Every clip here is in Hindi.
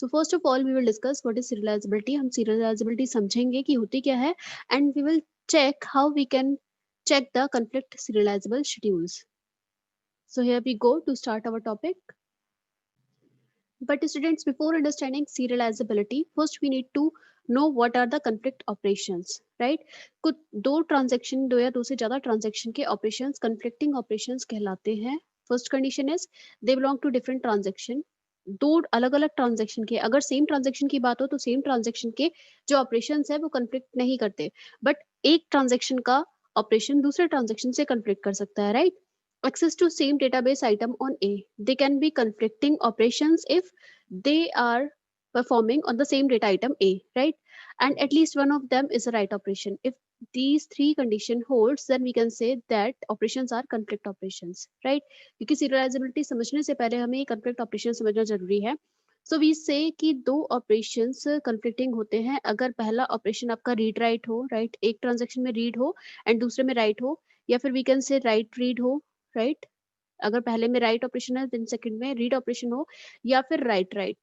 So first of all we will discuss what is serialisability. हम सीरियलाइजेबिलिटी समझेंगे कि होती क्या है, and we will check how we can check the conflict serializable schedules. So here we go to start our topic. But students, before understanding serializability, first we need to know what are the conflict operations, right? कुछ दो ट्रांजैक्शन, दो या दो से ज्यादा ट्रांजैक्शन के ऑपरेशंस conflicting operations कहलाते हैं. First condition is they belong to different transaction. दो अलग अलग ट्रांजैक्शन के, अगर सेम ट्रांजैक्शन की बात हो तो सेम ट्रांजैक्शन के जो ऑपरेशंस है वो कन्फ्लिक्ट नहीं करते, बट एक ट्रांजैक्शन का ऑपरेशन दूसरे ट्रांजैक्शन से कन्फ्लिक्ट कर सकता है, right? Access to same database item on A. They can be conflicting operations if they are performing on the same data item A, right? And at least one of them is a right operation. If these three condition holds, then we can say that operations are conflict operations, right? क्योंकि serializability समझने से पहले हमें conflict operation समझना जरूरी है. So we say कि दो operations conflicting होते हैं अगर पहला operation आपका read write हो, right? एक transaction में read हो and दूसरे में write हो, या फिर we can say write read हो, राइट? अगर पहले में राइट ऑपरेशन है, देन सेकंड में रीड ऑपरेशन हो, या फिर राइट राइट.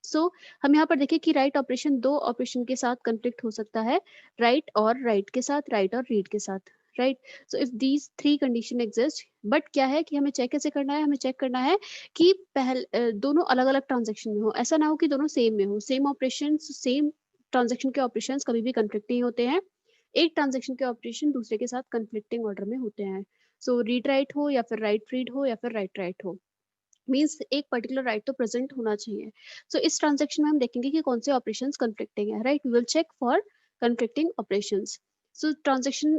सो हम यहाँ पर देखें कि राइट ऑपरेशन दो ऑपरेशन के साथ कंफ्लिक्ट हो सकता है, राइट और राइट के साथ, राइट और रीड के साथ, right? So if these three condition exist, but क्या है कि हमें चेक कैसे करना है? हमें चेक करना है कि दोनों अलग अलग ट्रांजेक्शन में हो. ऐसा ना हो कि दोनों सेम में हो. सेम ऑपरेशन, सेम ट्रांजेक्शन के ऑपरेशन कभी भी कंफ्लिक्ट नहीं होते हैं. एक ट्रांजेक्शन के ऑपरेशन दूसरे के साथ कंफ्लिक्टिंग ऑर्डर में होते हैं. सो रीड राइट हो या फिर राइट रीड हो या फिर राइट राइट हो, मीन्स एक पर्टिकुलर राइट तो प्रेजेंट होना चाहिए. सो इस ट्रांजेक्शन में हम देखेंगे कि कौन से ऑपरेशंस कंफ्लिक्टिंग है, right? We will check for conflicting operations. So transaction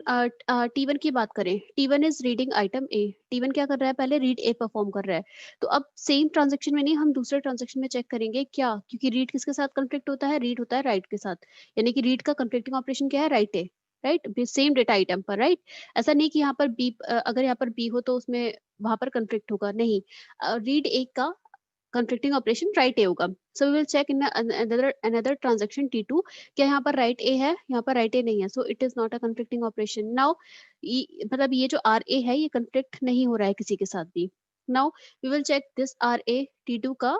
T1 की बात करें, T1 is reading item A. T1 क्या कर रहा है? पहले रीड ए परफॉर्म कर रहा है. तो अब सेम ट्रांजेक्शन में नहीं, हम दूसरे ट्रांजेक्शन में चेक करेंगे क्या, क्योंकि रीड किसके साथ कंफ्लिक्ट होता है? रीड होता है राइट के साथ. यानी कि रीड का कंफ्लिक्टिंग ऑपरेशन क्या है? राइट ए, राइट? सेम डेटा आइटम पर, राइट? ऐसा नहीं कि यहाँ पर बी, अगर यहाँ पर बी हो तो उसमें वहां पर कंफ्लिक्ट होगा, नहीं. रीड ए का conflicting operation right A होगा. So we will check in another transaction T2 क्या यहाँ पर right A है, यहाँ पर right A नहीं है. So it is not a conflicting operation. Now मतलब ये जो RA है ये conflict नहीं हो रहा है किसी के साथ भी. Now we will check this RA T2 का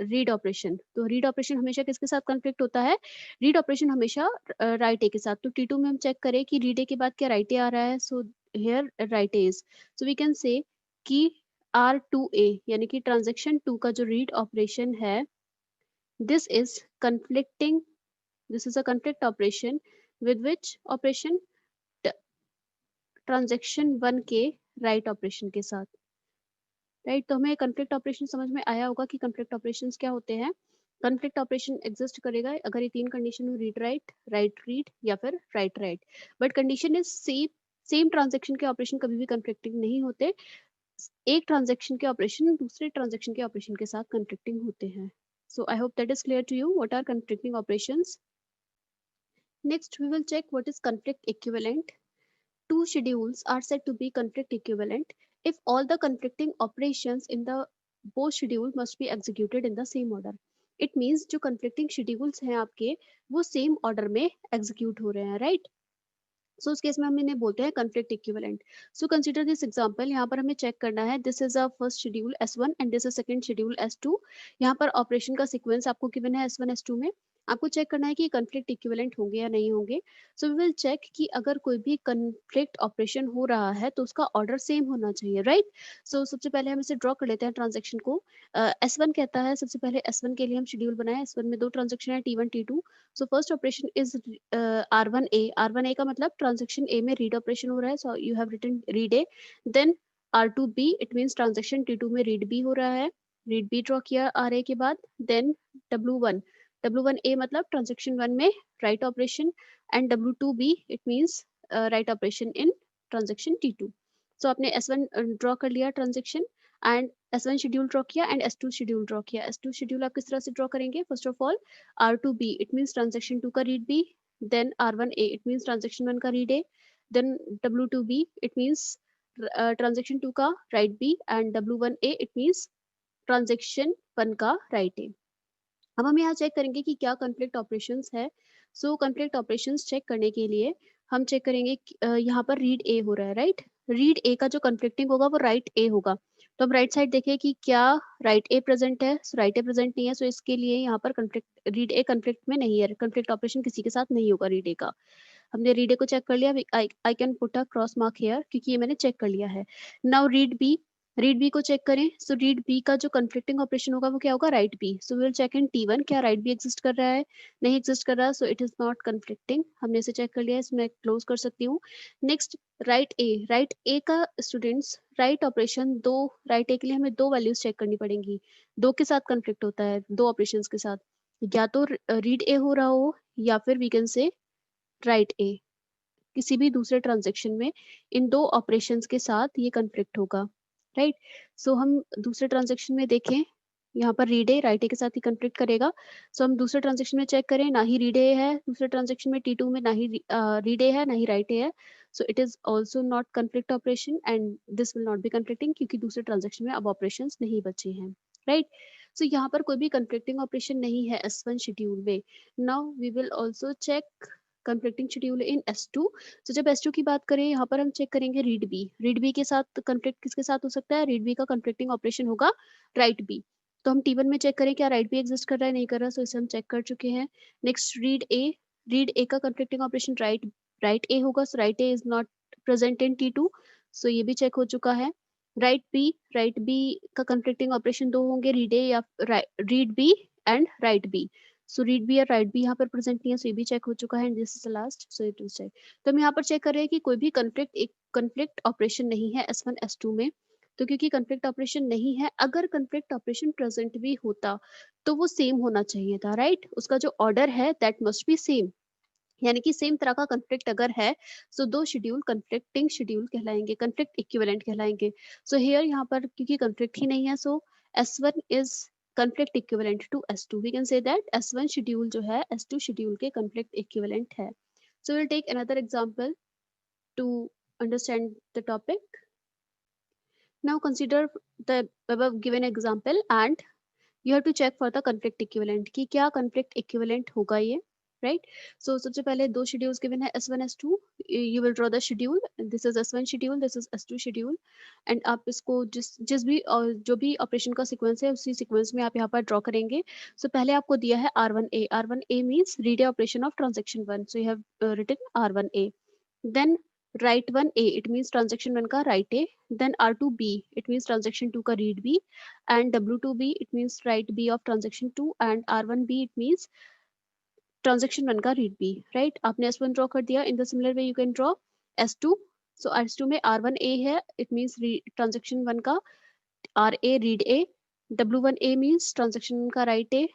रीड ऑपरेशन. तो रीड ऑपरेशन हमेशा किसके साथ कंफ्लिक्ट होता है? रीड ऑपरेशन हमेशा राइट ए के साथ. तो T2 में हम चेक करें कि रीड ए के बाद क्या राइट ए आ रहा है. So here write A is. So we can say कि R2A यानी कि ट्रांजेक्शन 2 का जो रीड ऑपरेशन है, this is conflicting, this is a conflict operation with which operation? Transaction 1 के राइट ऑपरेशन के साथ, राइट? तो हमें conflict ऑपरेशन समझ में आया होगा कि conflict ऑपरेशंस क्या होते हैं. conflict ऑपरेशन एग्जिस्ट करेगा अगर ये तीन कंडीशन हो, रीड राइट, राइट रीड या फिर right right. But condition is same transaction के ऑपरेशन कभी भी कंफ्लिक्टिंग नहीं होते. एक ट्रांजैक्शन के ऑपरेशन दूसरे ट्रांजैक्शन के ऑपरेशन के साथ कंफ्लिक्टिंग होते हैं. So I hope that is clear to you what are conflicting operations. Next we will check what is conflict equivalent. Two schedules are said to be conflict equivalent if all the conflicting operations in the both schedule must be executed in the same order. It means जो conflicting schedules हैं आपके वो same order में execute हो रहे हैं, right? सो उस केस में हम इन्हें बोलते हैं conflict equivalent. So consider this example. यहाँ पर हमें चेक करना है, this is a first schedule S1 and this is second schedule S2. यहाँ पर ऑपरेशन का सीक्वेंस आपको गिवन है S1 S2 में. आपको चेक करना है कि conflict equivalent होंगे या नहीं होंगे. सो वी विल चेक कि अगर कोई भी conflict ऑपरेशन हो रहा है तो उसका ऑर्डर सेम होना चाहिए, राइट? सो सबसे पहले हम इसे ड्रॉ कर लेते हैं ट्रांजेक्शन को. S1 कहता है सबसे पहले S1 के लिए हम शेड्यूल बनाए. S1 में दो ट्रांजेक्शन है T1 T2. So first operation is R1A. R1A का मतलब ट्रांजेक्शन A में रीड ऑपरेशन हो रहा है, so you have written read A. Then R2B, it means transaction T2 में रीड B हो रहा है. रीड B ड्रॉ किया RA के बाद. देन W1, W1A मतलब ट्रांजेक्शन 1 में write operation, and W2B it means write operation in transaction T2. सो आपने S1 ड्रॉ कर लिया transaction, and S1 schedule draw किया एंड S2 शेड्यूल ड्रॉ किया. S2 शेड्यूल आप किस तरह से ड्रॉ करेंगे? First of all R2B, it means transaction 2 का read B, then R1A, it means transaction 1 का read A, then W2B, it means transaction 2 का write B, and W1A, it means transaction 1 का write A. अब हम यहाँ चेक करेंगे कि क्या conflict operations है. सो conflict operations चेक करने के लिए हम चेक करेंगे यहाँ पर read A हो रहा है, राइट? रीड ए का जो conflicting होगा वो राइट ए होगा. तो हम राइट साइड देखें कि क्या राइट ए प्रेजेंट है, सो राइट ए प्रेजेंट नहीं है, सो इसके लिए यहाँ पर कन्फ्लिक्ट रीड ए कन्फ्लिक्ट में नहीं है, कन्फ्लिक्ट ऑपरेशन किसी के साथ नहीं होगा रीड ए का। हमने रीड ए को चेक कर लिया, I can put a cross mark here क्योंकि ये मैंने चेक कर लिया है। नाउ रीड बी को चेक करें, सो रीड बी का जो कन्फ्लिक्टिंग ऑपरेशन होगा वो क्या होगा, write B. So we will check in T1 क्या राइट बी एग्जिस्ट कर रहा है, नहीं एग्जिस्ट कर रहा, सो इट इज नॉट कन्फ्लिक्टिंग, हमने इसे चेक कर लिया है, इसमें क्लोज कर सकती हूँ। नेक्स्ट राइट ए का स्टूडेंट्स राइट ऑपरेशन दो, राइट ए के लिए हमें दो वैल्यूज चेक करनी पड़ेंगी, दो के साथ कन्फ्लिक्ट होता है, दो ऑपरेशंस के साथ, या तो रीड ए हो रहा हो या फिर वी कैन से राइट ए, किसी भी दूसरे ट्रांजेक्शन में इन दो ऑपरेशंस के साथ ये कन्फ्लिक्ट होगा, राइट। सो हम दूसरे ट्रांजेक्शन में देखें, यहाँ पर रीड ए राइट ए के साथ ही कन्फ्लिक्ट करेगा। सो हम दूसरे ट्रांजेक्शन में चेक करें, ना ही रीड ए है दूसरे ट्रांजेक्शन में T2 में, ना ही रीड ए है ना ही राइट ए है, so it is also not conflict operation and this will not be conflicting क्योंकि दूसरे ट्रांजेक्शन में अब ऑपरेशंस नहीं बचे हैं, राइट। सो यहाँ पर कोई भी कन्फ्लिक्टिंग ऑपरेशन नहीं है S1 शेड्यूल में। Now we will also check conflicting schedule in S2। तो जब S2 की बात करें, यहाँ पर हम चेक करेंगे रीड बी के साथ कन्फ्लिक्ट किसके साथ हो सकता है, रीड बी का कन्फ्लिक्टिंग ऑपरेशन होगा राइट बी। तो हम T1 में चेक करें क्या राइट बी एग्जिस्ट कर रहा है, नहीं कर रहा, सो इसे हम चेक कर चुके हैं। नेक्स्ट रीड ए का कन्फ्लिक्टिंग ऑपरेशन राइट ए होगा, so write A is not present in T2, so ये भी चेक हो चुका है। राइट बी का कन्फ्लिक्टिंग ऑपरेशन दो होंगे, रीड ए या read B and write B, so read B या राइट बी यहाँ पर प्रेजेंट नहीं है, सो ये भी चेक हो चुका है and this is the last, so it is check. तो हम यहाँ पर चेक कर रहे हैं कि कोई भी कन्फ्लिक्ट ऑपरेशन नहीं है S1 S2 में। तो क्योंकि कन्फ्लिक्ट ऑपरेशन नहीं है, अगर कन्फ्लिक्ट ऑपरेशन प्रेजेंट भी होता तो वो सेम होना चाहिए था, राइट। उसका जो ऑर्डर है दैट मस्ट बी सेम, यानी कि सेम तरह का कन्फ्लिक्ट अगर है, सो दो शेड्यूल कन्फ्लिक्टिंग शेड्यूल कहलाएंगे, कन्फ्लिक्ट इक्विवेलेंट कहलाएंगे। सो हियर यहाँ पर क्योंकि कन्फ्लिक्ट ही नहीं है, सो S1 is conflict equivalent to S2, we can say that S1 schedule जो है S2 शेड्यूल के conflict equivalent है। So we'll take another example to understand the topic. Now consider the above given example and you have to check for the conflict equivalent कि क्या conflict equivalent होगा ये, right? So सबसे पहले दो schedules given है S1 S2, you will draw the schedule, this is S1 schedule, this is S2 schedule, and आप इसको जिस भी जो भी ऑपरेशन का सीक्वेंस है उसी सीक्वेंस में आप यहाँ पर ड्रॉ करेंगे। सो पहले आपको दिया है R1A means read A operation of transaction 1, so you have written R1A, then write 1A it means transaction 1 का write A, then R2B it means transaction 2 का read B, and W2B it means write B of transaction 2, and R1B it means transaction 1 का read B, right। आपने S1 ड्रॉ कर दिया, in the similar way you can draw S2, so S2 में R1A है it means transaction 1 का RA read A, W1A means transaction 1 का write A,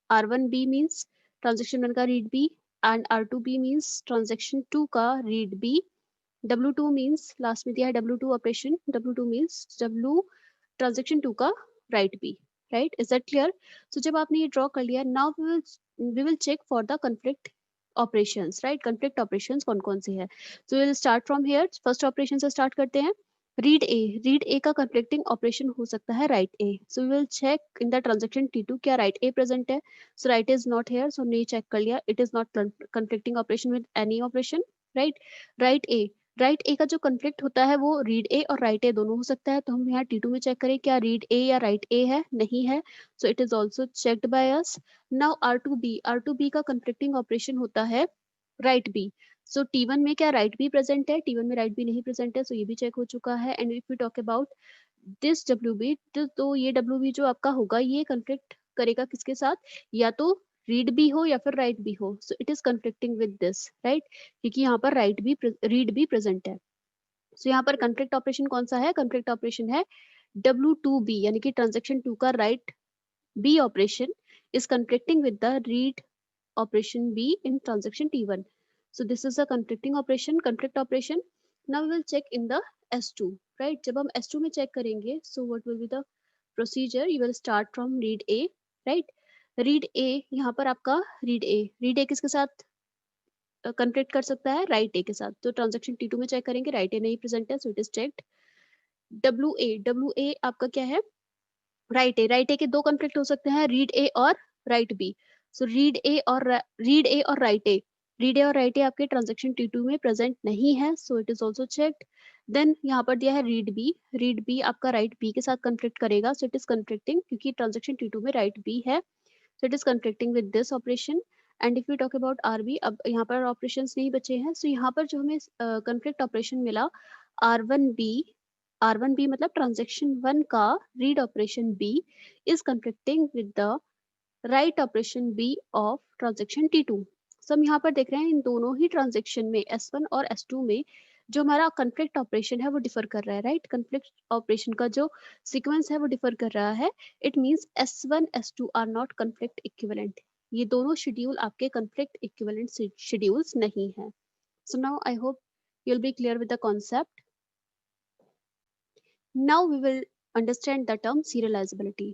R1B means transaction 1 का read B, and R2B means transaction 2 का read B, W2 means last में दिया है W2 operation, W2 means W transaction 2 का write B, right. Is that clear? So जब आपने ये ड्रॉ कर लिया, now we will check for the conflict operations, right. Conflict operations कौन कौन से हैं? So we will start from here, first operation से स्टार्ट करते हैं। रीड ए का कन्फ्लिक्टिंग ऑपरेशन हो सकता है write A, so we will check in the transaction T2 क्या राइट ए प्रेजेंट है, so write is not here, so हमने ये चेक कर लिया, it is not conflicting operation with any operation, right. Write A का जो कन्फ्लिक्ट होता है वो रीड ए और राइट ए दोनों हो सकता है, तो हम यहाँ T2 में चेक करें क्या रीड ए या राइट ए है, नहीं है, so it is also checked by us. Now R2B का कन्फ्लिक्टिंग ऑपरेशन होता है राइट बी, सो T1 में क्या राइट बी प्रेजेंट है, T1 में राइट बी नहीं प्रेजेंट है, सो ये भी चेक हो चुका है। And if you talk about this WB, तो ये WB जो आपका होगा ये कन्फ्लिक्ट करेगा किसके साथ, या तो रीड बी हो या फिर राइट बी हो, सो it is conflicting with this, right, क्योंकि यहाँ पर रीड भी प्रेजेंट है। सो यहाँ पर कन्फ्लिक्ट ऑपरेशन कौन सा है, कन्फ्लिक्ट ऑपरेशन है W2B, यानी कि ट्रांजेक्शन 2 का write B operation is conflicting with the read operation B in transaction T1. So this is a conflicting operation, conflict operation. Now we will check in the S2, right? जब हम S2 में check करेंगे, so what will be the procedure? You will start from read A, right? read A यहाँ पर आपका read A किसके साथ conflict कर सकता है, राइट ए के साथ, तो ट्रांजेक्शन T2 में चेक करेंगे, राइट ए नहीं प्रेजेंट है, so it is checked. W A आपका क्या है, राइट ए के दो कन्फ्लिक्ट हो सकते हैं, रीड ए और write B, so read A और राइट ए आपके ट्रांजेक्शन T2 में प्रेजेंट नहीं है, so it is also checked. Then यहाँ पर दिया है रीड बी आपका राइट बी के साथ कन्फ्लिक्ट करेगा, सो इट इज कन्फ्लिक्टिंग क्योंकि ट्रांजेक्शन T2 में राइट बी है, so it is conflicting with this operation. And if we talk about RB, अब यहाँ पर operations नहीं बचे हैं, so यहाँ पर जो हमें conflict operation मिला R1B मतलब transaction 1 का read operation B is conflicting with the write operation B of transaction T2. So हम यहाँ पर देख रहे हैं इन दोनों ही ट्रांजेक्शन में S1 और S2 में जो हमारा कन्फ्लिक्ट ऑपरेशन है वो डिफर कर रहा है, राइट? कन्फ्लिक्ट ऑपरेशन का जो सीक्वेंस है वो डिफर कर रहा है. It means S1 S2 are not conflict equivalent. ये दोनों शेड्यूल आपके कन्फ्लिक्ट इक्विवेलेंट शेड्यूल्स नहीं है. So now I hope you'll be clear with the concept. Now we will understand the term serializability.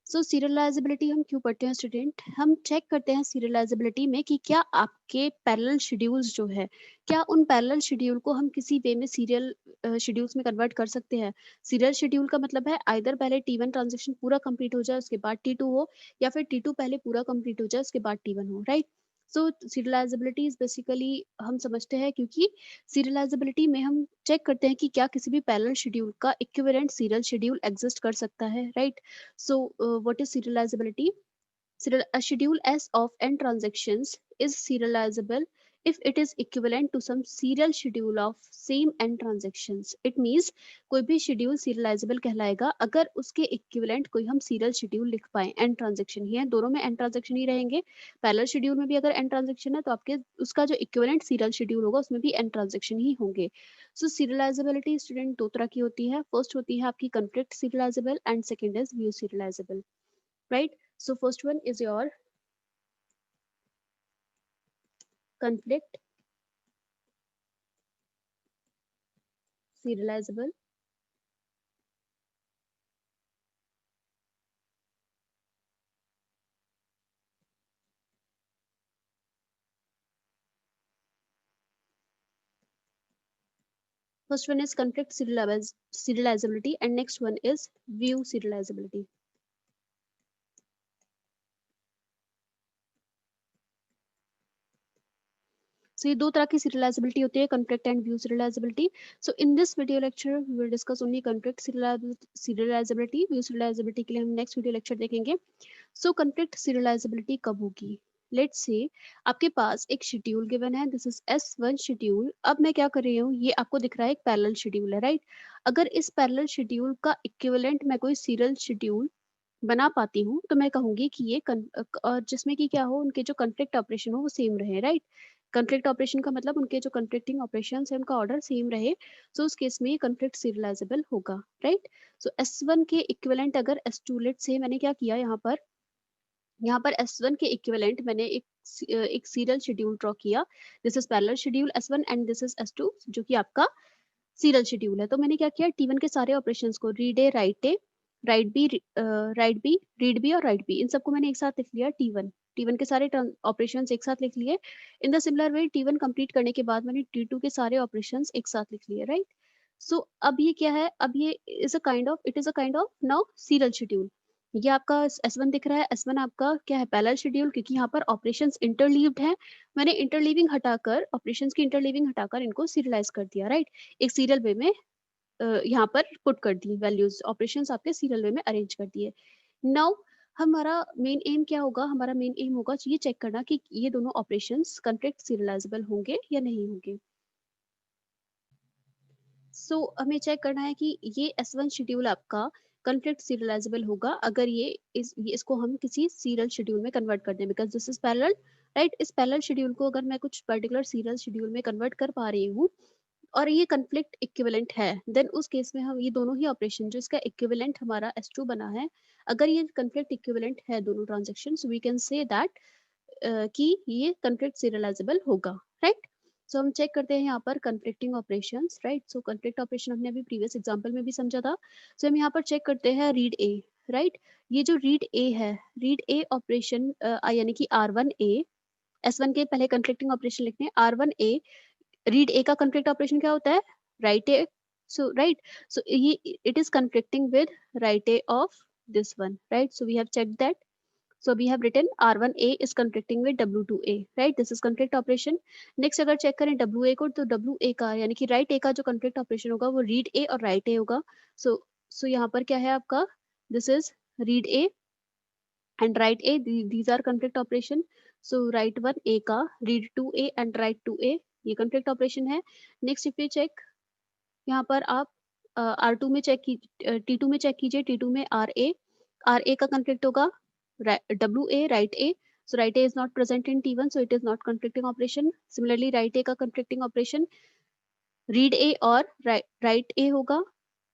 So serialisability हम क्यों पढ़ते हैं स्टूडेंट? हम चेक करते हैं सीरियलाइजेबिलिटी में कि क्या आपके पैरेलल शेड्यूल्स जो है, क्या उन पैरेलल शेड्यूल को हम किसी वे में सीरियल शेड्यूल्स में कन्वर्ट कर सकते हैं. सीरियल शेड्यूल का मतलब है आइदर पहले T1 ट्रांजेक्शन पूरा कंप्लीट हो जाए उसके बाद T2 हो, या फिर T2 पहले पूरा कंप्लीट हो जाए उसके बाद T1 हो, right? So serialisability is basically हम समझते हैं क्योंकि सीरियलाइजेबिलिटी में हम चेक करते हैं कि क्या किसी भी पैरेलल शेड्यूल का इक्विवेलेंट सीरियल शेड्यूल एग्जिस्ट कर सकता है, right? So, what is serializability? A schedule S of n transactions is serializable if it is equivalent to some serial schedule of same n transactions. It means कोई भी schedule serializable कहलाएगा अगर उसके equivalent कोई हम serial schedule लिख पाए. n transaction ही है, दोनों में n transaction ही रहेंगे. Parallel schedule में भी अगर n transaction है तो आपके उसका जो equivalent serial schedule होगा उसमें भी n transaction ही होंगे. So serializability student दो तरह की होती है. First होती है आपकी conflict serializable and second is view serializable, right? So first one is your conflict serializable. First one is conflict serializability and next one is view serializability. So ये दो तरह की serializability होती है, conflict and view serializability. So in this video lecture we will discuss only conflict serializability. View serializability के लिए हम next video lecture देखेंगे. So conflict serializability कब होगी? Let's say आपके पास एक शेड्यूल गिवन है, दिस इज S1 शेड्यूल. अब मैं क्या कर रही हूँ, ये आपको दिख रहा है एक पैरेलल शेड्यूल है, राइट? अगर इस पैरेलल शेड्यूल का इक्विवेलेंट मैं कोई सीरियल शेड्यूल बना पाती हूँ तो मैं कहूंगी कि ये और जिसमें कि क्या हो, उनके जो कन्फ्लिक्ट ऑपरेशन हो वो सेम रहे, राइट? कन्फ्लिक्ट ऑपरेशन का मतलब उनके जो कन्फ्लिक्टिंग ऑपरेशन है उनका ऑर्डर सेम रहे. सो उस केस में ये कन्फ्लिक्ट सीरियलाइजेबल होगा, राइट? सो S1 के इक्विवेलेंट अगर S2, लेट से मैंने क्या किया यहाँ पर S1 के इक्विवेलेंट मैंने एक सीरियल शेड्यूल ड्रॉ किया. This is parallel schedule S1 and this is S2 जो कि आपका सीरियल शेड्यूल है. तो मैंने क्या किया, T1 के सारे ऑपरेशंस को read A, write B, read B और राइट बी, इन सबको मैंने एक साथ लिख लिया T1 के सारे ऑपरेशंस एक साथ लिख लिए. In the similar way T1 complete करने के बाद मैंने T2 के सारे ऑपरेशंस एक साथ लिख लिए, राइट? सो अब ये क्या है, अब ये it is a kind of now serial schedule. ये आपका S1 दिख रहा है. S1 आपका क्या है, पैरेलल शेड्यूल, क्योंकि यहाँ पर ऑपरेशंस इंटरलीव्ड है. मैंने इंटरलीविंग हटाकर, ऑपरेशंस की इंटरलीविंग हटाकर इनको सीरियलाइज कर दिया, राइट? एक सीरियल वे में यहाँ पर पुट कर दी वैल्यूज, ऑपरेशंस आपके सीरियल वे में अरेंज कर दिए. नाउ हमारा मेन एम क्या होगा, हमारा मेन एम होगा ये चेक करना कि ये दोनों ऑपरेशंस कन्फ्लिक्ट सीरियलाइजेबल होंगे या नहीं होंगे. सो हमें चेक करना है कि ये S1 शेड्यूल आपका कन्फ्लिक्ट सीरियलाइजेबल होगा अगर इसको हम किसी सीरियल शेड्यूल में कन्वर्ट कर दें, because this is parallel, right? इस पैरेलल शेड्यूल को अगर मैं कुछ पर्टिकुलर सीरियल शेड्यूल में कन्वर्ट कर पा रही हूँ और ये कन्फ्लिक्ट इक्विवेलेंट है, देन उस केस में हम ये दोनों ही ऑपरेशन जो इसका इक्विवेलेंट हमारा S2 बना है, अगर ये कन्फ्लिक्ट इक्विवेलेंट है दोनों transaction, we can say that कि ये कन्फ्लिक्ट सीरियलाइजेबल होगा, राइट? सो हम चेक करते हैं यहाँ पर conflicting operations, right? So conflict operation हमने अभी प्रीवियस एग्जांपल में भी समझा था. सो हम यहाँ पर चेक करते हैं रीड ए, राइट? ये जो रीड ए है, रीड ए ऑपरेशन यानी कि R1A, S1 के पहले कन्फ्लिक्टिंग ऑपरेशन लिखते हैं. R1A रीड ए का कन्फ्लिक्ट ऑपरेशन क्या होता है, write A. So right, so ये it is conflicting with write A of this one, right? So we have check that. So we have written R1A is conflicting with W2A, right? This is conflict operation. Next अगर चेक करें WA को, तो WA का यानी कि राइट A का जो conflict operation होगा वो रीड A और राइट A होगा. So यहाँ पर क्या है आपका, this is read A and write A. These are conflict operation. So write 1A का read 2A and write 2A, ये conflict operation है. Next if we check, यहाँ पर आप R2 में चेक T2 में चेक कीजिए. T2 में RA का conflict होगा WA right A. So right A is not present in T1, so it is not conflicting operation. Similarly right A का conflicting operation read A और right A होगा,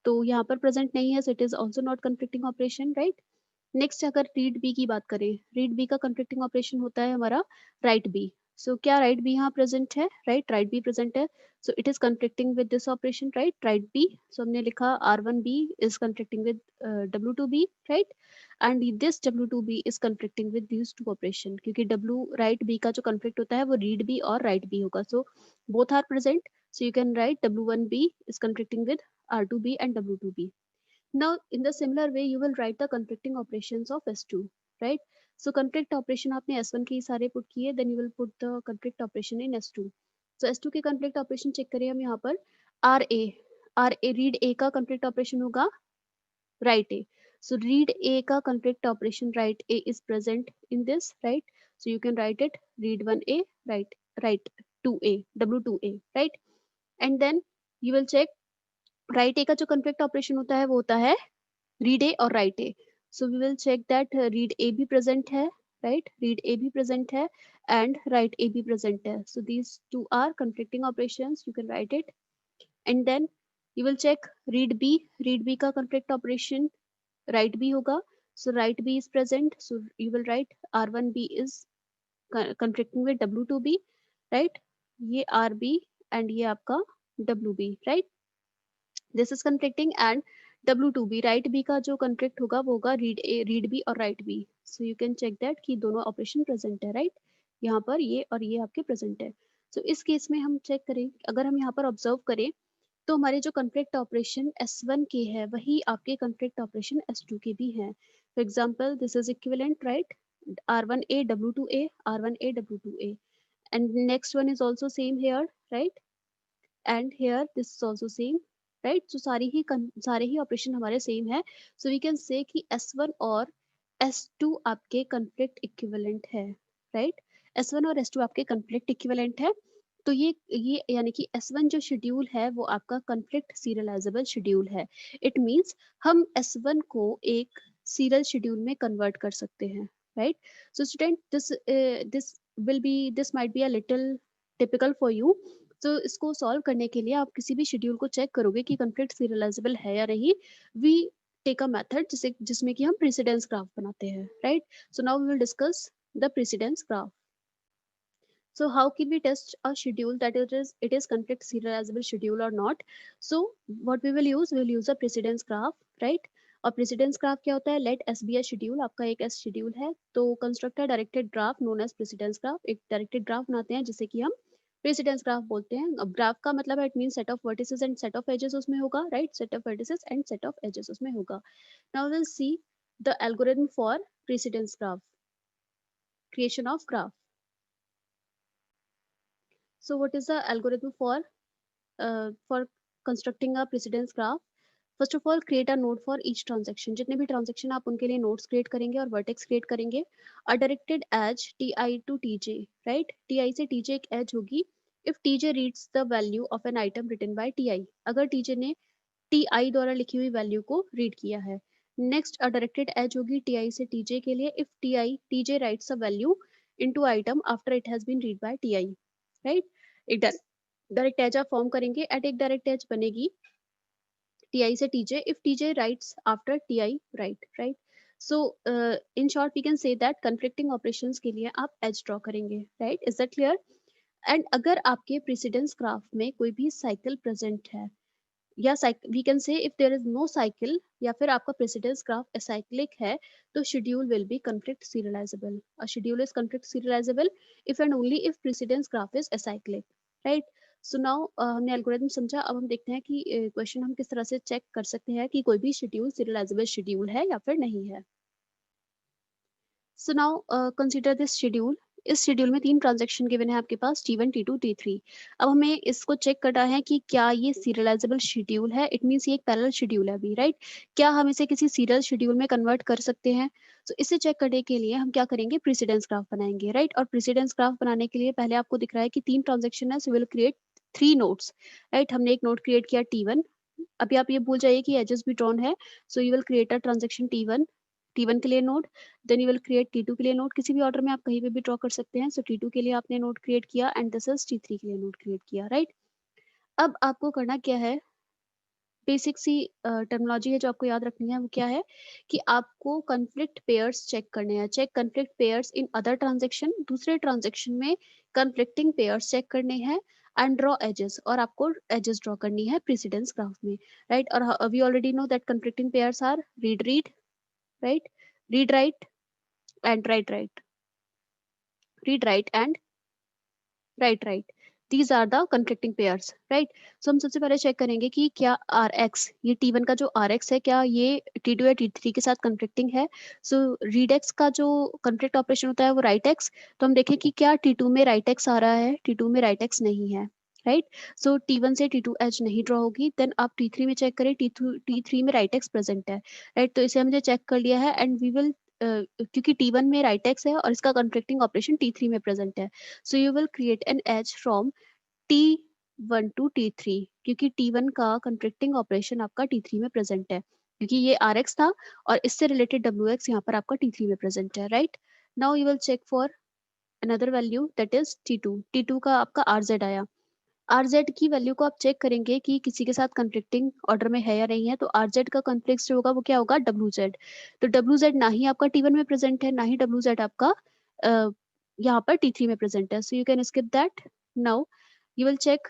तो यहाँ पर present नहीं है, so it is also not conflicting operation, right? Next अगर रीड बी की बात करें, रीड बी का कंफ्लिक्टिंग ऑपरेशन होता है हमारा राइट बी. सो क्या राइट बी यहाँ प्रेजेंट है, राइट बी प्रेजेंट है, so it is conflicting with this operation, write B. So हमने लिखा R1B is conflicting with W2B, right, and this W2B is conflicting with this two operation, क्योंकि W राइट बी का जो कंफ्लिक्ट होता है वो रीड बी और राइट बी होगा. So both are present, so you can write W1B is conflicting with R2B and W2B. Now, in the similar way, you will write the conflicting operations of S2, right? So, conflict operation आपने S1 के सारे put किए, then you will put the conflict operation in S2. So, S2 के conflict operation check करें हम यहाँ पर RA read A का conflict operation होगा right A. So, read A का conflict operation right A is present in this, right? So, you can write it read 1A right 2A W2A, right? And then you will check write A का जो conflict ऑपरेशन होता है वो होता है रीड ए और write A. So we will check that read A भी प्रेजेंट है, राइट, रीड ए भी प्रेजेंट है एंड राइट ए भी प्रेजेंट है. So these two are conflicting operations, you can write it. And then you will check read B का conflict operation right B होगा. So right B is present, so you will write R1B is conflicting with W2B, right? ये RB and ये आपका WB, right? This is conflicting and W2B write B का जो conflict होगा वो होगा रीड बी और write B. So you can check that कि दोनों ऑपरेशन प्रेजेंट है, राइट, यहाँ पर ये और ये आपके प्रेजेंट है. सो इस केस में हम चेक करें, अगर हम यहाँ पर ऑब्जर्व करें तो हमारे जो conflict ऑपरेशन S1 के है वही आपके conflict ऑपरेशन S2 के भी हैं. For example this is equivalent, right, R1A W2A R1A W2A, and next one is also same here, right, and here this is also same, right? So सारे ही ऑपरेशन हमारे सेम है. सो वी कैन से कि S1 और S2 आपके conflict इक्विवेलेंट है, राइट, S1 और S2 आपके conflict इक्विवेलेंट है. तो ये यानी कि S1 जो शेड्यूल है वो आपका conflict serializable शेड्यूल है. इट मींस हम S1 को एक सीरियल शेड्यूल में कन्वर्ट कर सकते हैं, right. So student this might be a little typical for you. तो इसको सॉल्व करने के लिए आप किसी भी शेड्यूल को चेक करोगे कि conflict serializable है या नहीं. वी टेक अ मेथड जिसमें कि हम प्रेसिडेंस ग्राफ बनाते हैं, right. So now we will discuss the precedence graph. So how can we test a schedule that it is conflict serializable schedule or not? So what we will use a precedence graph, right? और precedence graph क्या होता है? Let S be a schedule. आपका एक S schedule है, तो construct a directed graph known as precedence graph. एक directed graph बनाते हैं जिसे कि हम precedence graph बोलते हैं. अब graph का मतलब है it means set of vertices and set of edges उसमें होगा, right? Set of vertices and set of edges उसमें होगा. Now we'll see the algorithm for precedence graph, creation of graph. So what is the algorithm for constructing a precedence graph? First of all, create a node for each transaction. जितने भी transaction आप उनके लिए nodes create करेंगे और vertex create करेंगे. A directed edge Ti to Tj, right? Ti से Tj एक edge होगी. If Tj reads the value of an item written by Ti, अगर Tj ने Ti द्वारा लिखी हुई value को read किया है. Next, a directed edge होगी Ti से Tj के लिए if Tj writes a value into item after it has been read by Ti, right? एक डायरेक्ट एज आप फॉर्म करेंगे एट एक डायरेक्ट एज बनेगी टी से Tj if Tj writes after T right. So in short we can say that conflicting operations के लिए आप एज ड्रॉ करेंगे, right. Is that clear? And अगर आपके प्रेसिडेंस ग्राफ में कोई भी साइकिल प्रेजेंट है या we can say if there is no cycle या फिर आपका प्रेसिडेंस ग्राफ एसाइक्लिक है तो schedule will be conflict serializable. A schedule is conflict serializable if and only if precedence graph is acyclic, right? So now हमने एल्गोरिथम समझा. अब हम देखते हैं कि क्वेश्चन हम किस तरह से चेक कर सकते हैं कि कोई भी शेड्यूल सीरियलाइजेबल शेड्यूल है या फिर नहीं है. So now consider this schedule. इस शेड्यूल में 3 ट्रांजैक्शन गिवन है आपके पास T1, T2, T3। अब हमें इसको चेक करना है कि क्या ये सीरियलाइजेबल शेड्यूल है। इट मीन्स ये एक पैरेलल शेड्यूल है अभी, राइट? क्या हम इसे किसी सीरियल शेड्यूल में कन्वर्ट कर सकते हैं? तो इसे चेक करने के लिए हम क्या करेंगे, प्रेसिडेंस ग्राफ बनाएंगे, राइट? और प्रेसिडेंस ग्राफ बनाने के लिए पहले आपको दिख रहा है कि 3 ट्रांजैक्शन है, so will create 3 nodes, right? हमने एक नोड क्रिएट किया T1। अभी आप ये भूल जाइए कि एजेस भी ड्रॉन है, so you will create a transaction T1 के लिए node, then you will create T2 के लिए नोड। किसी भी ऑर्डर में आप कहीं पे भी ड्रॉ कर सकते हैं। सो T2 के लिए आपने नोड क्रिएट किया एंड दिस इज T3 के लिए नोड क्रिएट किया, राइट? अब आपको करना क्या है, बेसिक सी टर्मिनोलॉजी है जो आपको याद रखनी है, वो क्या है कि आपको कॉन्फ्लिक्ट पेयर्स चेक करने हैं। Check conflict pairs in other transaction, दूसरे ट्रांजैक्शन में कॉन्फ्लिक्टिंग पेयर्स चेक करने हैं एंड ड्रॉ एजेस, और आपको एजेस ड्रॉ करनी है प्रेसिडेंस ग्राफ में, राइट? और we already know that conflicting pairs are read read, right? Read write and write write, read write and write write, these are the conflicting pairs, right? So हम सबसे पहले चेक करेंगे कि क्या आर एक्स, ये T1 का जो आर एक्स है, क्या ये T2 या T3 के साथ कॉन्फ्लिक्टिंग है? सो रीड एक्स का जो कॉन्फ्लिक्ट ऑपरेशन होता है वो राइट एक्स, तो हम देखें कि क्या T2 में राइट एक्स आ रहा है, T2 में राइट एक्स नहीं है, राइट? सो T1 से T2 एज नहीं ड्रॉ होगी। देन आप T3 में चेक करें, T3 में राइट एक्स प्रेजेंट है, राइट? तो इसे हमने चेक कर लिया है एंड वी विल क्योंकि T1 में राइट एक्स है और इसका कॉन्फ्लिक्टिंग ऑपरेशन T3 में प्रेजेंट है, so you will create an edge from T1 to T3, क्योंकि T1 का कॉन्फ्लिक्टिंग ऑपरेशन आपका T3 में प्रेजेंट है, क्योंकि ये RX था और इससे रिलेटेड WX यहाँ पर आपका T3 में प्रेजेंट है, right? Now you will check for another value that is T2 का आपका RZ आया। RZ की वैल्यू को आप चेक करेंगे कि किसी के साथ कॉन्फ्लिक्टिंग ऑर्डर में है या नहीं है, तो RZ का कॉन्फ्लिक्ट जो होगा वो क्या होगा, WZ। तो WZ ना ही आपका T1 में प्रेजेंट है, ना ही WZ आपका यहाँ पर T3 में प्रेजेंट है, so you can skip that. Now you will check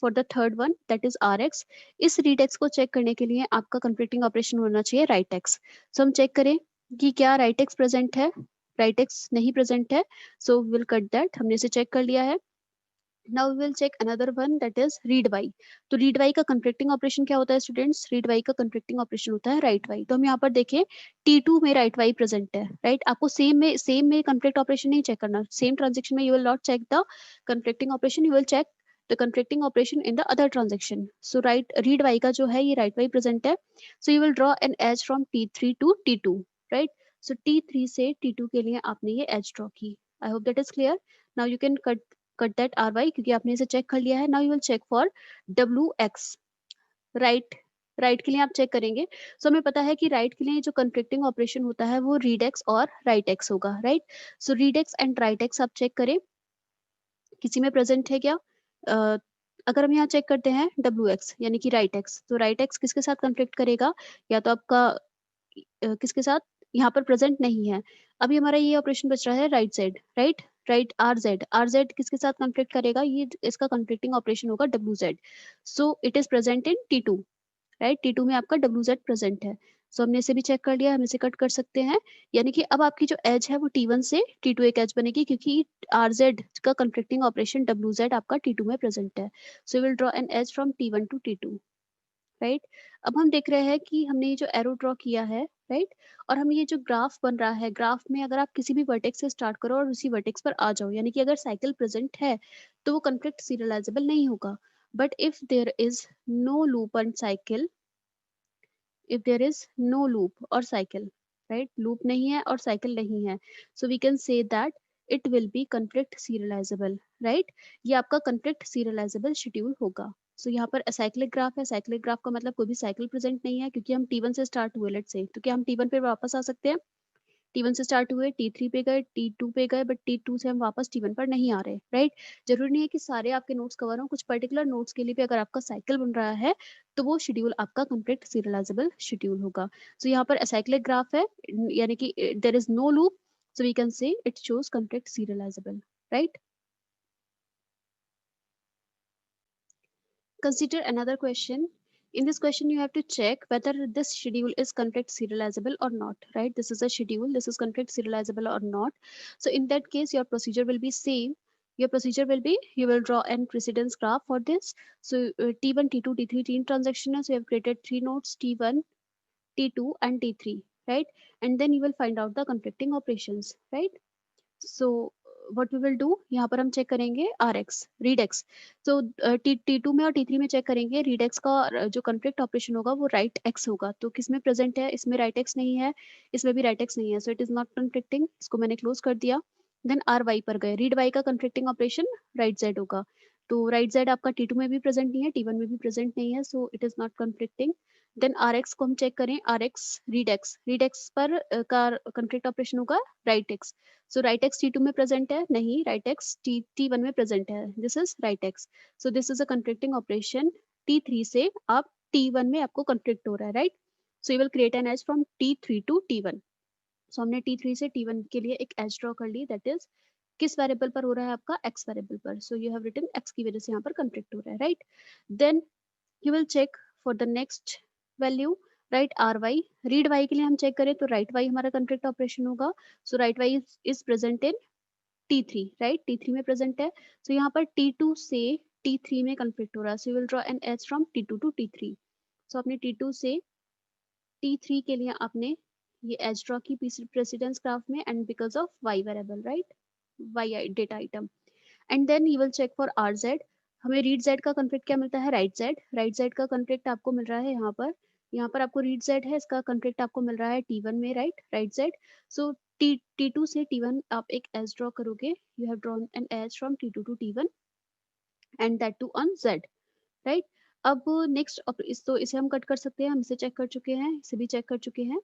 for the third one that is RX। इस रीड एक्स को चेक करने के लिए आपका कॉन्फ्लिक्टिंग ऑपरेशन होना चाहिए राइट एक्स। सो हम चेक करें कि क्या राइट एक्स प्रेजेंट है, राइट एक्स नहीं प्रेजेंट है, सो विल कट दैट, हमने इसे चेक कर लिया है। Now we will check another one that is read y। तो read y का conflicting ऑपरेशन क्या होता है स्टूडेंट्स, read y का conflicting ऑपरेशन होता है write y। तो हम यहाँ पर देखें T2 में write y प्रेजेंट है, राइट? आपको सेम में conflict ऑपरेशन नहीं चेक करना, सेम ट्रांजेक्शन में you will not check the conflicting operation, you will check the conflicting operation in the other transaction। so read y का जो है ये write y प्रेजेंट है, so you will draw an edge from T3 to T2, right? so T3 से T2 के लिए आपने ये edge draw की। I hope that is clear। now you can cut that ry क्योंकि आपने इसे चेक कर लिया है। Now you will check for wx, राइट? राइट के लिए आप चेक करेंगे, सो हमें पता है कि राइट के लिए जो कॉन्फ्लिक्टिंग ऑपरेशन होता है वो रीड एक्स और राइट एक्स होगा, right? So read x and right x आप चेक करें किसी में प्रेजेंट है क्या। अगर हम यहाँ चेक करते हैं WX यानी कि राइट एक्स, तो राइट एक्स किसके साथ कॉन्फ्लिक्ट करेगा, या तो आपका किसके साथ, यहाँ पर प्रेजेंट नहीं है। अभी हमारा ये ऑपरेशन बच रहा है right side, right? Right RZ किसके साथ कॉन्फ्लिक्ट करेगा, ये इसका कॉन्फ्लिक्टिंग ऑपरेशन होगा WZ। So it is present in T2, right? T2 में आपका WZ प्रेजेंट है, सो हमने इसे भी चेक कर लिया, हम इसे कट कर सकते हैं। यानी कि अब आपकी जो एज है वो T1 से T2 एक एज बनेगी, क्योंकि RZ का कॉन्फ्लिक्टिंग ऑपरेशन WZ आपका T2 में प्रेजेंट है, so will draw an edge from T1 to T2, राइट? अब हम देख रहे हैं कि हमने ये जो एरो ड्रॉ किया है, राइट? और हम ये जो ग्राफ बन रहा है, ग्राफ में अगर आप किसी भी वर्टेक्स से स्टार्ट करो और उसी वर्टेक्स पर आ जाओ, यानी कि अगर साइकिल प्रेजेंट है तो वो कॉन्फ्लिक्ट सीरियलाइजेबल नहीं होगा। But if there is no loop and cycle, if there is no loop or cycle, right? loop नहीं है और cycle नहीं है, so we can say that it will be conflict serializable, right? ये आपका conflict serializable schedule होगा। so यहाँ पर acyclic graph है, cyclic graph का मतलब कोई भी cycle present नहीं है, क्योंकि हम T1 से start हुए, let's say, तो क्या हम T1 पे वापस आ सकते हैं? T1 से स्टार्ट हुए, T3 पे गए, T2 पे गए, बट T2 से हम वापस T1 पर नहीं आ रहे, राइट? जरूरी नहीं है कि सारे आपके नोट्स कवर हो, कुछ पर्टिकुलर नोट्स के लिए भी अगर आपका साइकिल बन रहा है तो वो शेड्यूल आपका कंप्लीट सीरियलाइजेबल शेड्यूल होगा। सो यहाँ पर असाइक्लिक ग्राफ है, यानी कि there is no loop, so we can say it shows complete serializable, right? Consider another question. In this question, you have to check whether this schedule is conflict serializable or not, right? This is a schedule, this is conflict serializable or not. So in that case, your procedure will be same. Your procedure will be, you will draw an precedence graph for this. So T1, T2, T3, T transaction, so you have created three nodes, T1, T2 and T3, right? And then you will find out the conflicting operations, right? So what we will do, यहाँ पर हम चेक करेंगे rx read x. तो T2 में और T3 में चेक करेंगे read x का जो conflict ऑपरेशन होगा वो write x होगा. तो किस में प्रेजेंट है, इसमें write x नहीं है, इसमें भी write x नहीं है, so it is not conflicting. इसको मैंने क्लोज कर दिया. देन ry पर गए, read y का conflicting ऑपरेशन write z होगा. तो write z आपका T2 में भी प्रेजेंट नहीं है, T1 में भी प्रेजेंट नहीं है, so it is not conflicting. Then rx को हम चेक करें, rx read x पर का conflict ऑपरेशन होगा write x. सो राइट एक्स T2 में प्रेजेंट है, नहीं, राइट एक्स T1 में प्रेजेंट है, this is right x. So this is a conflicting operation. T3 से आप T1 में आपको कन्फ्लिक्ट हो रहा है, right? So you will create an edge from T3 to T1. So हमने T3 से T1 के लिए एक एज ड्रॉ कर ली, दैट इज किस वेरिएबल पर हो रहा है आपका, x वेरिएबल पर. So you have written x की वजह से यहाँ पर कन्फ्लिक्ट हो रहा है, right? Then you will check for the next value, right? ry read y के लिए हम चेक करें तो write y हमारा conflict ऑपरेशन होगा. So write y is present in T3, right? T3 में present है. So यहाँ पर T2 से T3 में conflict हो रहा है. So you will draw an edge from T2 to T3. So आपने T2 से T3 के लिए आपने ये edge draw की precedence graph में, and because of y variable, right? y data item. And then you will check for R Z. हमें रीड जेड का कन्फ्लिक्ट क्या मिलता है, राइट जेड. राइट जेड का कन्फ्लिक्ट आपको मिल रहा है यहाँ पर, यहाँ पर आपको रीड जेड है, इसका कन्फ्लिक्ट आपको मिल रहा है T1 में, राइट? Right Z. सो T2 से T1 आप एक एज ड्रॉ करोगे, you have drawn an edge from T2 to T1 and that too on Z, right? अब नेक्स्ट तो इसे हम कट कर सकते हैं, हम इसे चेक कर चुके हैं, इसे भी चेक कर चुके हैं.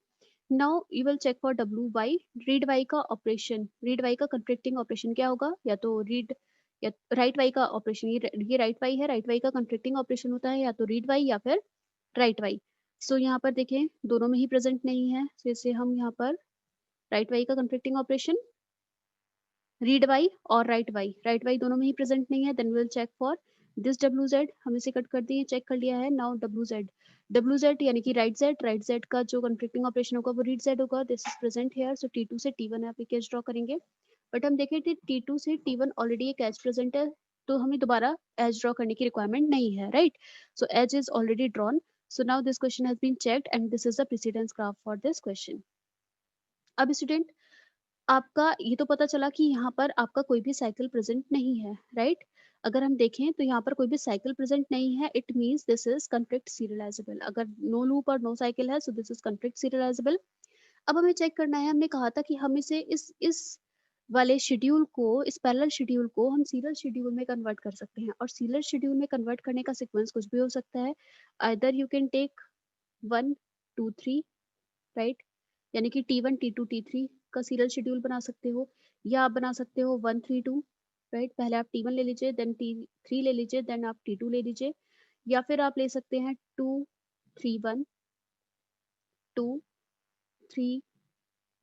Now you will check for W Y. Read Y का ऑपरेशन, रीड वाई का कन्फ्लिक्टिंग ऑपरेशन क्या होगा, या तो रीड या राइट वाई का ऑपरेशन, ये राइट वाई है, राइट वाई का कन्फ्लिक्टिंग ऑपरेशन होता है या तो रीड वाई या फिर राइट वाई. सो यहाँ पर देखें दोनों में ही प्रेजेंट नहीं है, so इसे हम यहाँ पर राइट वाई का कन्फ्लिक्टिंग ऑपरेशन रीड वाई और राइट वाई दोनों में ही प्रेजेंट नहीं है. Then will check for this W Z, हम इसे कट कर दिए, चेक कर लिया है. नाउ डब्ल्यू जेड यानी कि राइट जेड का जो कन्फ्लिक्टिंग ऑपरेशन होगा वो रीड जेड होगा, this is present here. So T2 से T1 आप एक एज ड्रॉ करेंगे, बट हम देखें T2 से T1 ऑलरेडी एक एज प्रेजेंट है, तो हमें दोबारा एज ड्रॉ करने की रिक्वायरमेंट नहीं है, right? So edge is already drawn. So now this question has been checked and this is the precedence graph for this question. अब स्टूडेंट आपका ये तो पता चला कि यहाँ पर आपका कोई भी साइकिल प्रेजेंट नहीं है, राइट? अगर हम देखें तो यहाँ पर कोई भी साइकिल प्रेजेंट नहीं है, it means this is conflict serialisable. अगर नो लूप और नो साइकिल है, so this is conflict serialisable. अब हमें चेक करना है, हमने कहा था कि हम इसे इस वाले शेड्यूल को, इस पैरेलल शेड्यूल को हम सीरियल शेड्यूल में कन्वर्ट कर सकते हैं, और सीरियल शेड्यूल में कन्वर्ट करने का सीक्वेंस कुछ भी हो सकता है. Either you can take 1 2 3, right? यानी कि T1 T2 T3 का सीरियल शेड्यूल बना सकते हो, या आप बना सकते हो 1 3 2, राइट? पहले आप T1 ले लीजिए, देन T3 ले लीजिए, देन आप T2 ले लीजिए, या फिर आप ले सकते हैं 2 3 1 2 3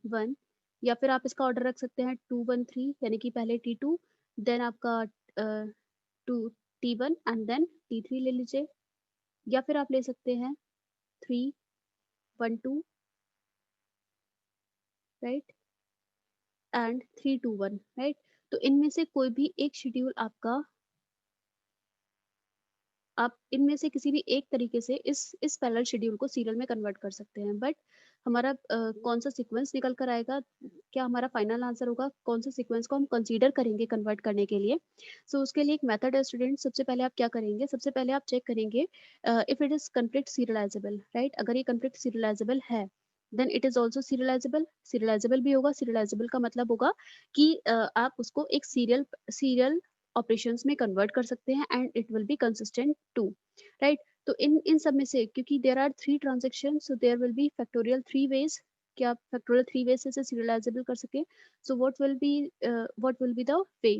1, या फिर आप इसका ऑर्डर रख सकते हैं 2 1 3, यानी कि पहले T2, देन आपका 2 T1 एंड देन T3 ले लीजिए, या फिर आप ले सकते हैं 3 1 2, राइट? And 3 2 1, right? तो इनमें से कोई भी एक शेड्यूल आपका, आप इनमें से किसी भी एक तरीके से इस पैरेलल शेड्यूल को सीरियल में कन्वर्ट कर सकते हैं. बट हमारा कौन सा सीक्वेंस निकल कर आएगा, क्या हमारा फाइनल आंसर होगा, कौन सा सीक्वेंस को हम कंसीडर करेंगे कन्वर्ट करने के लिए. सो उसके लिए एक मेथड है स्टूडेंट. सबसे पहले आप क्या करेंगे, सबसे पहले आप चेक करेंगे if it is conflict serializable, right? अगर ये कन्फ्लिक्ट सीरियलाइजेबल है, then it is also serializable. Serializable भी होगा, सीरियलाइजेबल का मतलब होगा कि आप उसको एक सीरियल ऑपरेशंस में कन्वर्ट कर सकते हैं, and it will be consistent too, right? तो इन सब में से, क्योंकि there are 3 transaction, so there will be factorial 3 ways कि आप फैक्टोरियल 3 वेज से सीरियलाइजेबल कर सके. So what will be the way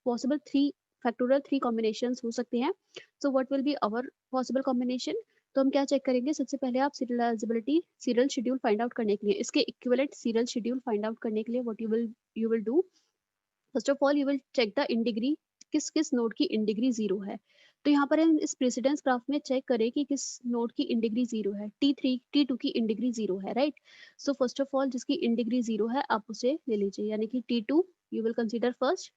possible, 3 factorial 3 combinations हो सकते हैं. So what will be our possible combination. तो हम क्या चेक करेंगे, सबसे पहले आप serializability serial schedule find out करने के लिए, इसके equivalent serial schedule find out करने के लिए what you will do, first of all you will check the in degree, किस किस नोड की इन डिग्री 0 है. तो यहाँ पर हम इस प्रेसिडेंस ग्राफ में चेक करें कि किस नोड की इन डिग्री 0 है. T3 T2 की इन डिग्री 0 है, right? So first of all जिसकी इन डिग्री 0 है आप उसे ले लीजिए, यानी कि T2 you will consider first.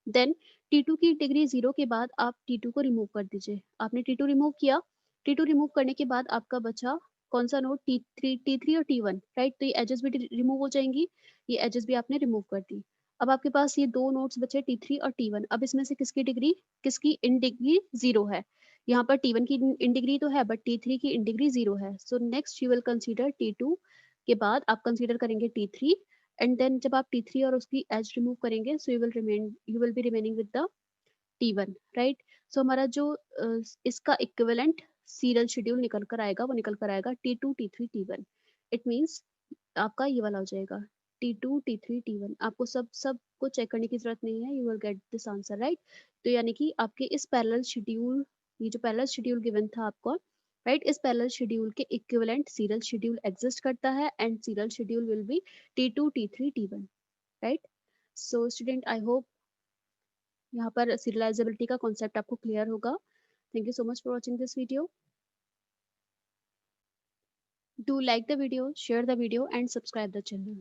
Then T2 की डिग्री 0 के बाद आप T2 को रिमूव कर दीजिए. आपने T2 रिमूव किया, T2 रिमूव करने के बाद आपका बचा कौन सा नोड, T3 और T1, राइट? तो ये एजेस भी रिमूव हो जाएंगी, ये एजेस भी आपने रिमूव कर दी। अब आपके पास ये दो नोड्स बचे T3 और T1। अब इसमें से किसकी डिग्री, किसकी इन डिग्री 0 है? यहाँ पर T1 की इन डिग्री तो है, बट T3 की इन डिग्री 0 है। So next you will consider T2 के बाद आप कंसीडर करेंगे T3, एंड देन जब आप T3 और उसकी एज रिमूव करेंगे, so you will be remaining with the T1, right? So हमारा जो इसका इक्विवेलेंट सीरियल शेड्यूल निकल कर आएगा, वो निकल कर आएगा T2 T3 T1। It means आपका ये वाला हो जाएगा T2 T3 T1। आपको सब को चेक करने की जरूरत नहीं है, you will get this answer, right? तो यानी कि आपके इस पैरेलल शेड्यूल, ये जो पैरेलल शेड्यूल गिवन था आपको, राइट, इस पैरेलल शेड्यूल के इक्विवेलेंट सीरियल शेड्यूल एग्जिस्ट करता है, and serial schedule will B T2 T3 T1, right? So student, I hope यहाँ पर सीरियलाइजेबिलिटी का कॉन्सेप्ट आपको क्लियर होगा। Thank you so much for watching this video. Do like the video, share the video, and subscribe the channel.